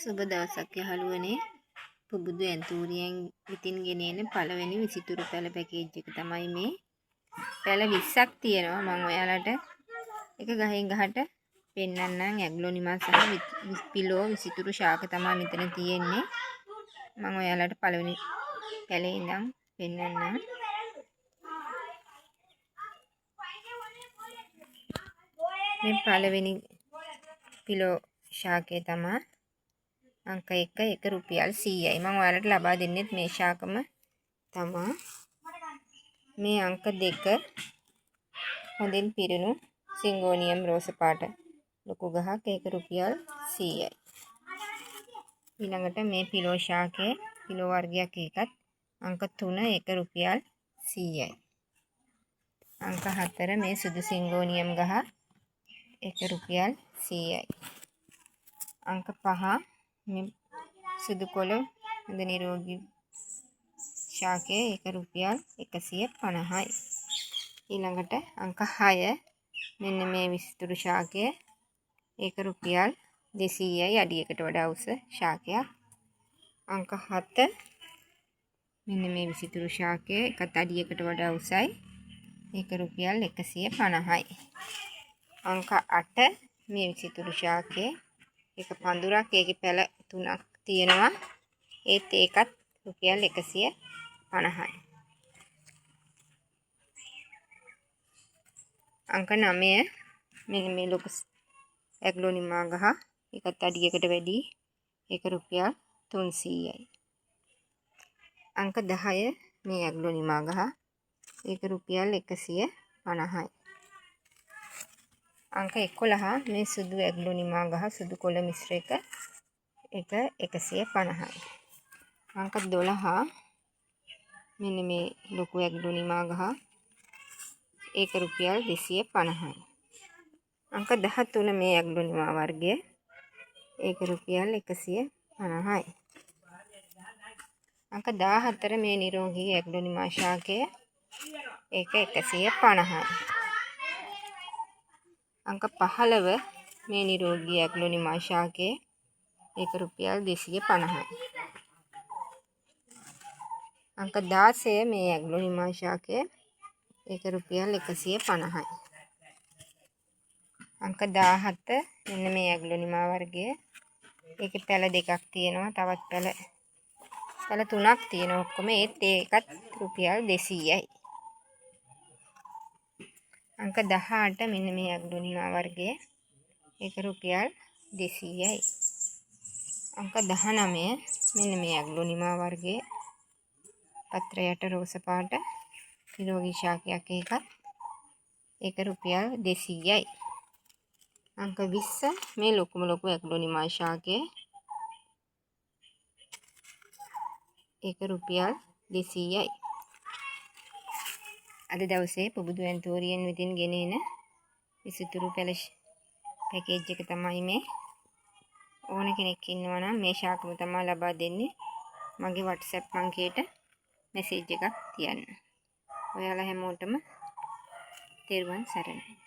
සුබ දවසක් යහළුවනේ. පුබුදු ඇන්තූරියෙන් විතින් ගෙනෙන පළවෙනි විසිතුරු පැල පැකේජ් එක තමයි මේ. පැල 20ක් තියෙනවා. මම ඔයාලට එක ගහෙන් ගහට පෙන්නන්නම්. ඇග්ලොනිමා සහ පිලෝ විසිතුරු ශාක තමයි මෙතන තියෙන්නේ. මම ඔයාලට පළවෙනි පැලේ ඉඳන් පෙන්නන්නම්. මේ පළවෙනි පිලෝ ශාකය තමයි අංක 1 රුපියල් 100යි. මම ඔයාලට ලබා දෙන්නෙත් මේ ශාකම තමයි. මේ අංක 2 හොඳින් පිරුණු සිංගෝනියම් රෝස පාට ලොකු ගහක්, ඒක රුපියල් 100යි. ඊළඟට මේ පිලෝ ශාකයේ පිලෝ වර්ගයක් එකත් අංක 3 ඒක රුපියල් 100යි. අංක 4 මේ සුදු සිංගෝනියම් ගහ ඒක රුපියල් 100යි. අංක 5 මේ සුදු කොළ හොඳ නිරෝගී ශාකයේ ඒක රුපියල් 150යි. ඊළඟට අංක 6 මෙන්න මේ විසිතුරු ශාකය ඒක රුපියල් 200යි. අඩියකට වඩා උස ශාකයක්. අංක 7 මෙන්න මේ විසිතුරු ශාකය එකත් අඩියකට වඩා උසයි. ඒක රුපියල් 150යි. අංක 8 මේ විසිතුරු ශාකයේ එක පඳුරක්, ඒකේ පැල 3ක් තියෙනවා. ඒකත් රුපියල් 150යි. අංක 9 මෙන්න මේ ලොකු ඇග්ලොනිමා ගහ එකත් අඩියකට වැඩි, ඒක රුපියල් 300යි. අංක 10 මේ ඇග්ලොනිමා ගහ ඒක රුපියල් 150යි. අංක 11 මේ සුදු ඇග්ලොනිමා ගහ සුදු කොළ මිශ්‍ර එක ඒක 150යි. අංක 12 මෙන්න මේ ලොකු ඇග්ලොනිමා ගහ ඒක රුපියල් 250යි. අංක 13 මේ ඇග්ලොනිමා වර්ගය ඒක රුපියල් 150යි. අංක 14 මේ නිරෝගී ඇග්ලොනිමා ශාකය ඒක 150යි. අංක 15 මේ නිරෝගී ඇග්ලොනිමා ශාකය ඒක රුපියල් 250යි. අංක 16 මේ ඇග්ලොනිමා ශාකය ඒක රුපියල් 150යි. අංක 17 මෙන්න මේ ඇග්ලොනිමා වර්ගය ඒකේ පැල දෙකක් තියෙනවා. තවත් පැල 3ක් තියෙනවා. ඔක්කොම ඒකත් රුපියල් 200යි. අංක 18 මෙන්න මේ ඇග්ලොනිමා වර්ගය ඒක රුපියල් 200යි. අංක 19 මෙන්න මේ ඇග්ලොනිමා වර්ගයේ පත්‍ර යට රෝස පාට නිරෝගී ශාකයක් එකත් ඒක රුපියල් 200යි. අංක 20 මේ ලොකුම ලොකු ඇග්ලොනිමා ශාකය ඒක රුපියල් 200යි. අද දවසේ පුබුදු ඇන්තෝරියෙන් විතින් ගෙනෙන විසිතුරු පැල පැකේජ් එක තමයි මේ. ඕන කෙනෙක් ඉන්නවා නම් මේ ශාකම තමයි ලබා දෙන්නේ. මගේ WhatsApp අංකයට මෙසේජ් එකක් තියන්න. ඔයාලා හැමෝටම තෙරුවන් සරණයි.